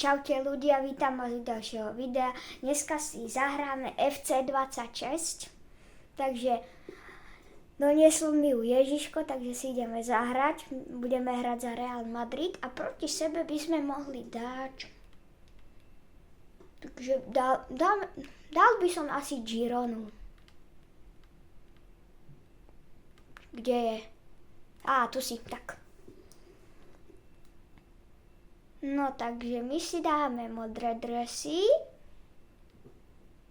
Čaute ľudia, vítam vás z ďalšieho videa. Dneska si zahráme FC26, takže doniesol mi ju Ježiško, takže si ideme zahrať. Budeme hrať za Real Madrid a proti sebe by sme mohli dať... Takže dal by som asi Gironu. Kde je? Tu si, tak. No takže my si dáme modré dresy,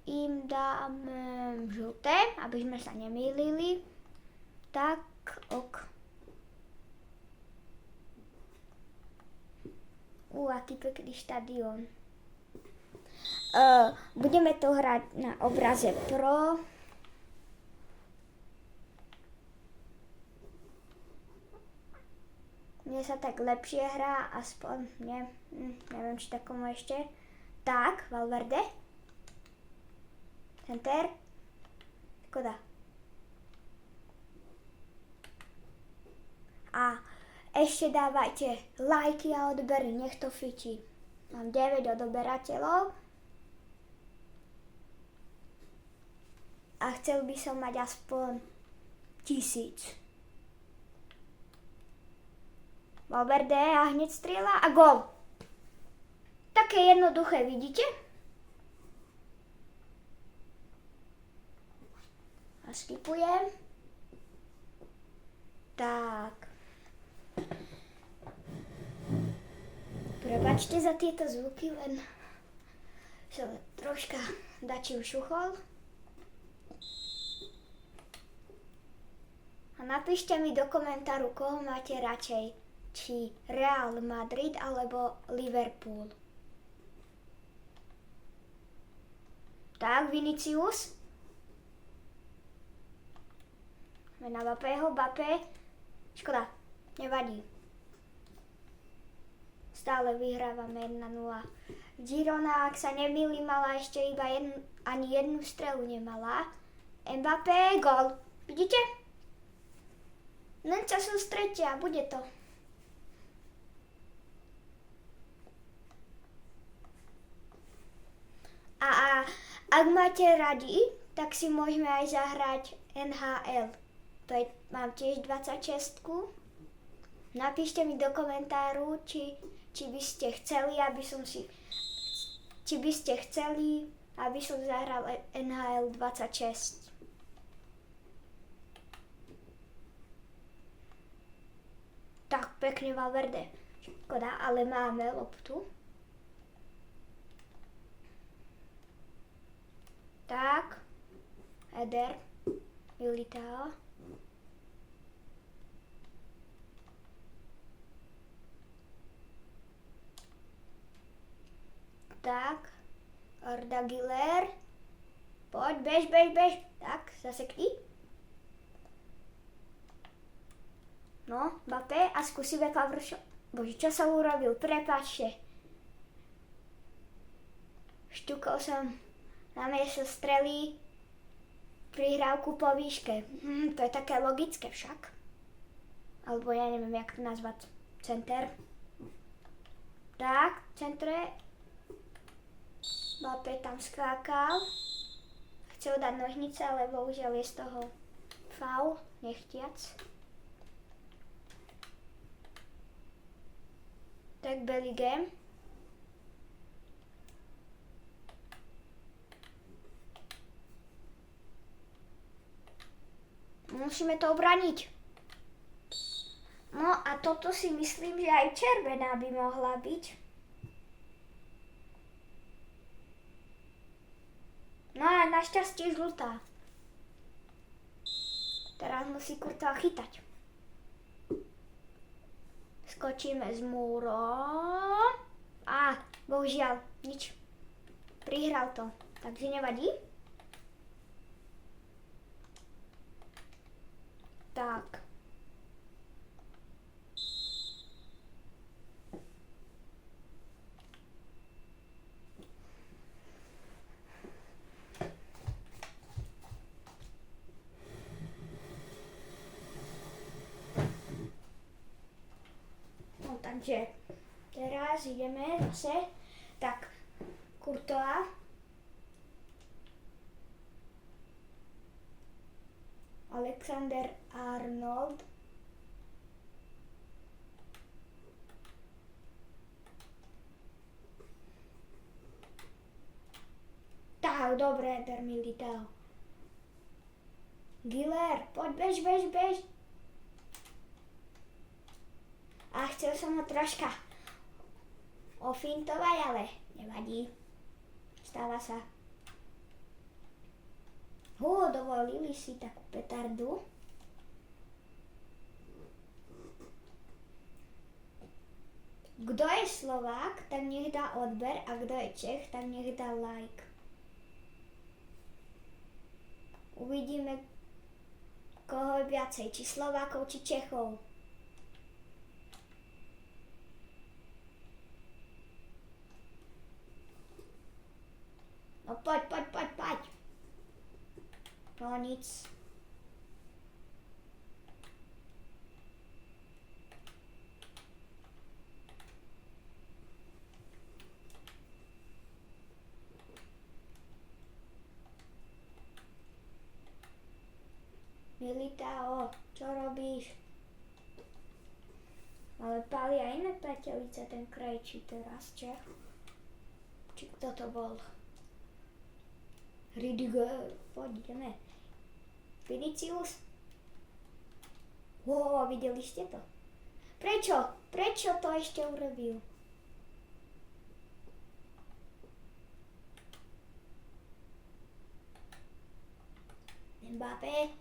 im dáme žlté, aby sme sa nemýlili. Tak, ok. Aký pekný štadión. Budeme to hrať na obraze Pro. Mne sa tak lepšie hrá, aspoň, neviem, či takomu ešte. Tak, Valverde. Center. Škoda. A ešte dávajte lajky a odbery, nech to fičí. Mám 9 odoberateľov. A chcel by som mať aspoň 1000. Valverde a hneď strieľa a gól. Také jednoduché, vidíte? A skipujem. Tak. Prepáčte za tieto zvuky, len som troška dačím šuchol. A napíšte mi do komentáru, koho máte radšej. Či Real Madrid alebo Liverpool. Tak, Vinicius. Na Bappé. Škoda, nevadí. Stále vyhrávame 1-0. Girona, ak sa nemýlim, mala ešte iba ani jednu strelu nemala. Mbappé, gól. Vidíte? Len sa sústreďte a bude to. A ak máte radi, tak si môžeme aj zahrať NHL. Mám tiež 26. Napíšte mi do komentáru, či by ste chceli, aby som zahral NHL 26. Tak, pekne Valverde. Škoda, ale máme loptu. Tak, Eder, Militao. Tak, Arda Güler. Poď, bež. Tak, zasekni. No, Mbappé a skúsime Pavršo. Bože, čo som urobil? Prepáčte. Šťukol som namiesto strely prihrávku po výške. To je také logické však. Alebo ja neviem, jak to nazvať. Center. Tak, centre. Mbappé tam skákal. Chcel dať nožnice, ale bohužiaľ je z toho faul, nechtiac. Tak Bellingham. Musíme to obraniť. No a toto si myslím, že aj červená by mohla byť. No a našťastie žltá. Teraz musí Courtois chytať. Skočíme z múrom. Bohužiaľ, nič. Prihral to, takže nevadí. Tak. No takže teraz ideme zase Tak, Courtois. Alexander Arnold. Tak, dobre, Eder Militao. Giller, poď, bež. A chcel som ho troška ofintovať, ale nevadí. Stáva sa. Dovolili si takú petardu. Kto je Slovák, tak nech dá odber, a kto je Čech, tak nech dá like. Uvidíme, koho je viacej, či Slovákov, či Čechov. No poď. No nic. Militao, čo robíš? Ale páli aj iné priateľice, ten Krejčí teraz, Čech. Či kto to bol? Rüdiger, poď, ideme. Vinicius. Videli ste to? Prečo to ešte urobil? Mbappé.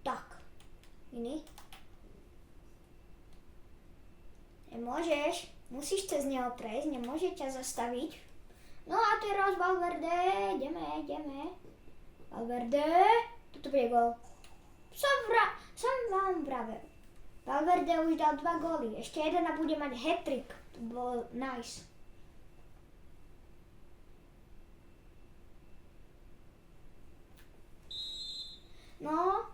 Tak. Iný. Nemôžeš. Musíš cez neho prejsť, nemôže ťa zastaviť. No a teraz Valverde. Ideme. Valverde. Toto bude gól. Som vám vravel. Valverde už dal 2 góly. Ešte jeden a bude mať hat-trick. To bolo nice. No.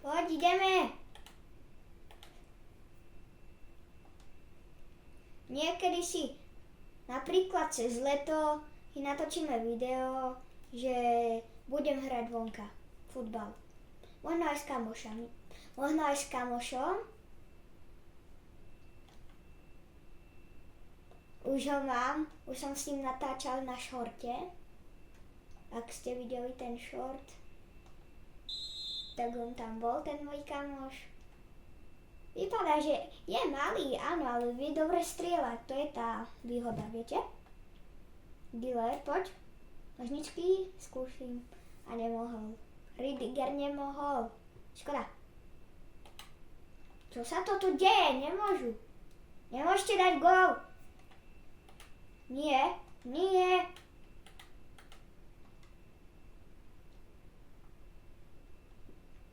Poď, ideme. Niekedy si napríklad cez leto si natočíme video, že budem hrať vonka futbal. Možno aj s kamošom. Už ho mám, už som s ním natáčal na šorte. Ak ste videli ten šort, tak on tam bol, ten môj kamoš. Vypadá, že je malý, áno, ale vie dobre strieľať, to je tá výhoda, viete? Giller, poď. Nožničky, skúsim. A nemohol. Rüdiger nemohol. Škoda. Čo sa to tu deje? Nemôžete dať gól. Nie.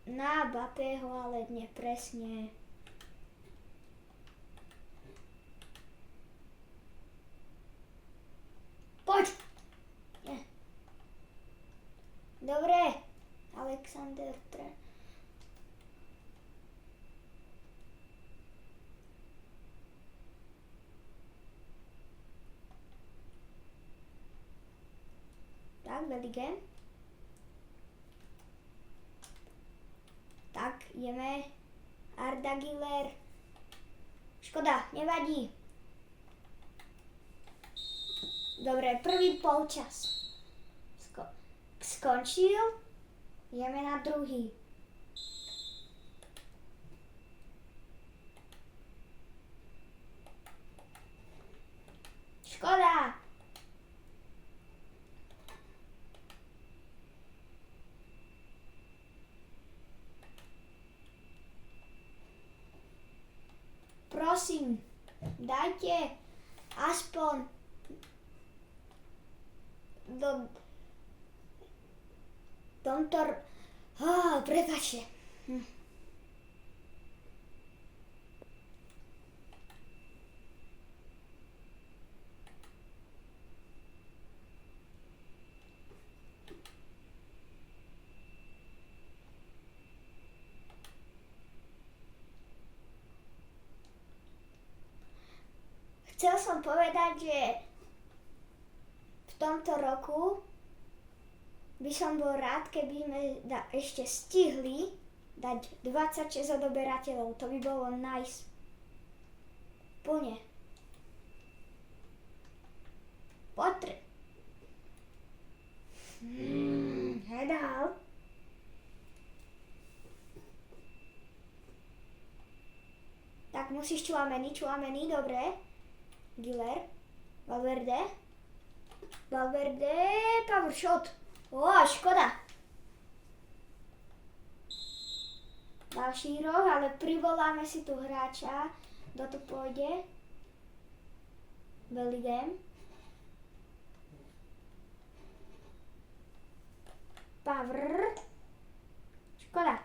Na Mbappého, ale nepresne. Poď! Nie. Dobre. Alexander Tak, Bellingham. Tak, ideme. Arda Güler. Škoda, nevadí. Dobre, prvý polčas skončil. Ideme na druhý. Škoda. Prosím, dajte aspoň do tomto... Prepáčte. Chcel som povedať, že v tomto roku by som bol rád, keby sme ešte stihli dať 26 odoberateľov. To by bolo nice. Plne. Hedal. Tak musíš Tchouaméni, dobre. Giller. Valverde, power shot. Škoda. Ďalší roh, ale privoláme si tu hráča. Kto tu pôjde? Bellingham. Power. Škoda.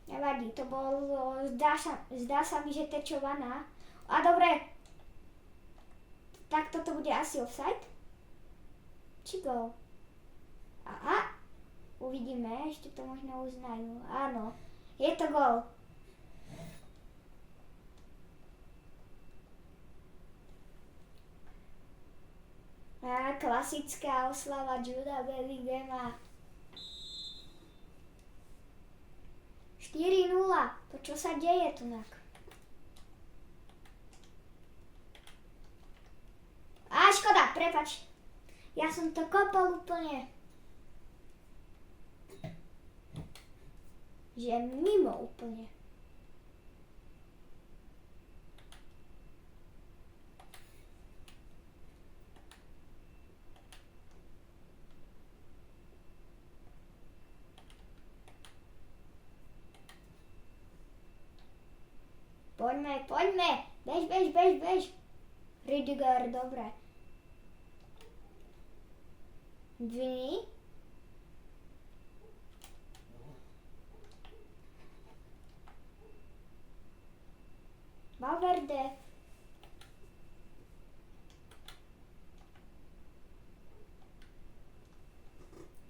Nevadí, to bolo, zdá sa mi, že tečovaná. A dobre. Tak toto bude asi offside? Či gól? Aha. Uvidíme, ešte to možno uznajú. Áno, je to gól. A klasická oslava Juda Bellinghama. 4-0. To čo sa deje tunak? Škoda, prepač. Ja som to kopol úplne. Že mimo úplne. Poďme. Bež. Rüdiger, dobre. Vini. Valverde.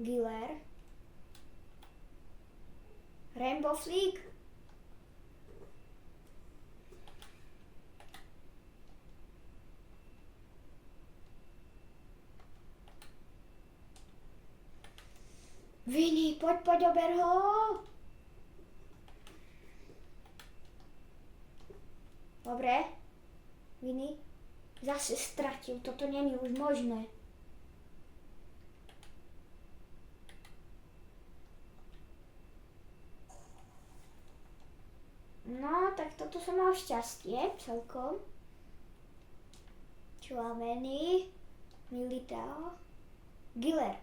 Giller. Rainbow Flick. Vini, poď, ober ho. Dobre. Vini. Zase stratil, toto není už možné. No, tak toto som mal šťastie celkom. Tchouaméni, Militao, Giller.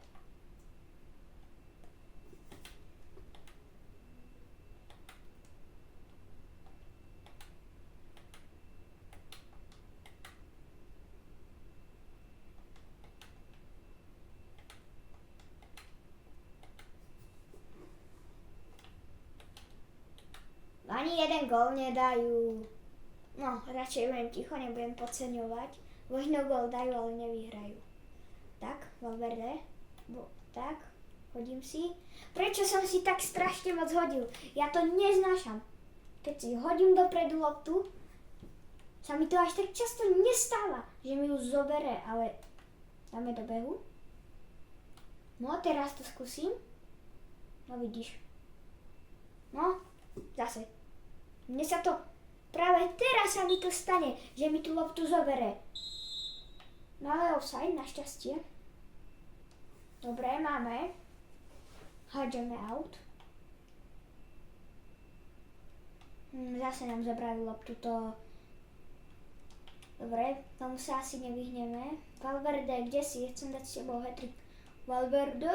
Ani jeden gól nedajú. No, radšej budem ticho, nebudem podceňovať. Možno gól dajú, ale nevyhrajú. Tak, Valverde. Tak, hodím si. Prečo som si tak strašne moc hodil? Ja to neznášam. Keď si hodím dopredu loptu, sa mi to až tak často nestáva, že mi ju zobere, ale dáme do behu. No, teraz to skúsim. No, vidíš. No, zase. Mne sa to, práve teraz sa mi to stane, že mi tú loptu zobere. No ale offside, našťastie. Dobre, máme. Hádžeme out. Zase nám zabrali loptu, to... Dobre, tomu sa asi nevyhneme. Valverde, kde si? Chcem dať s tebou hat-trick. Valverde!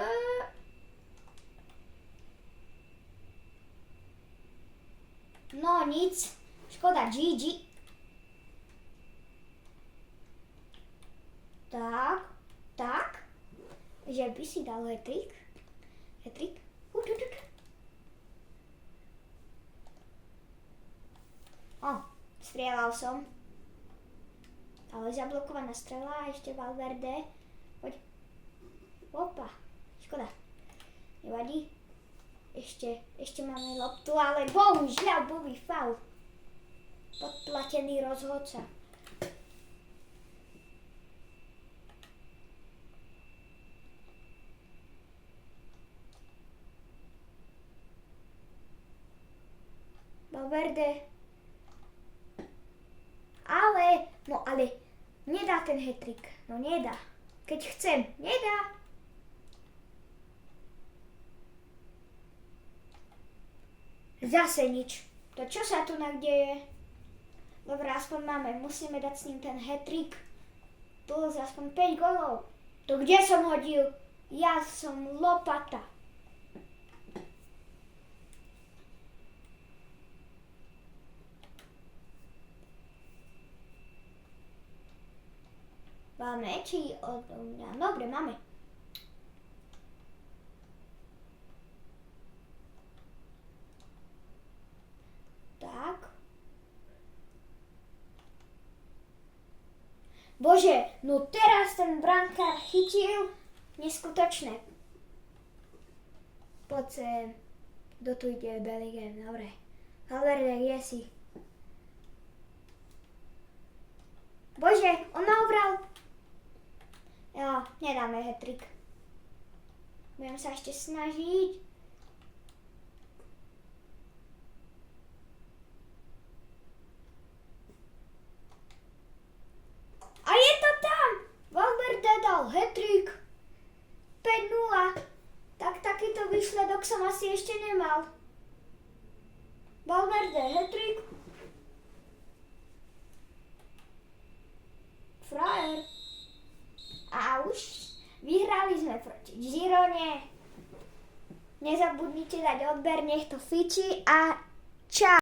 No nic, škoda, GG. Tak, že by si dal hat-trick. Strieľal som. Ale zablokovaná strela, ešte Valverde. Poď. Opa, škoda. Nevadí. Ešte máme loptu, ale bohužiaľ bol faul. Podplatený rozhodca. Valverde. Ale nedá ten hat-trick. No nedá. Keď chcem, nedá. Zase nič. To čo sa tu deje? Dobre, aspoň musíme dať s ním ten hat-trick. Plus aspoň 5 golov. To kde som hodil? Ja som lopata. Máme či od mňa? Dobre, máme. Tak. Bože, no teraz ten brankár chytil neskutočné. Poď sem. Kto tu ide? Bellingham, dobre. Valverde, kde si? Bože, on ma obral. Jo, nedáme hat-trick. Budem sa ešte snažiť. A je to tam! Valverde dal hat-trick. 5-0. Tak takýto výsledok som asi ešte nemal. Valverde hat-trick. Frajer. A už vyhrali sme proti Girone. Nezabudnite dať odber, nech to fičí a čau.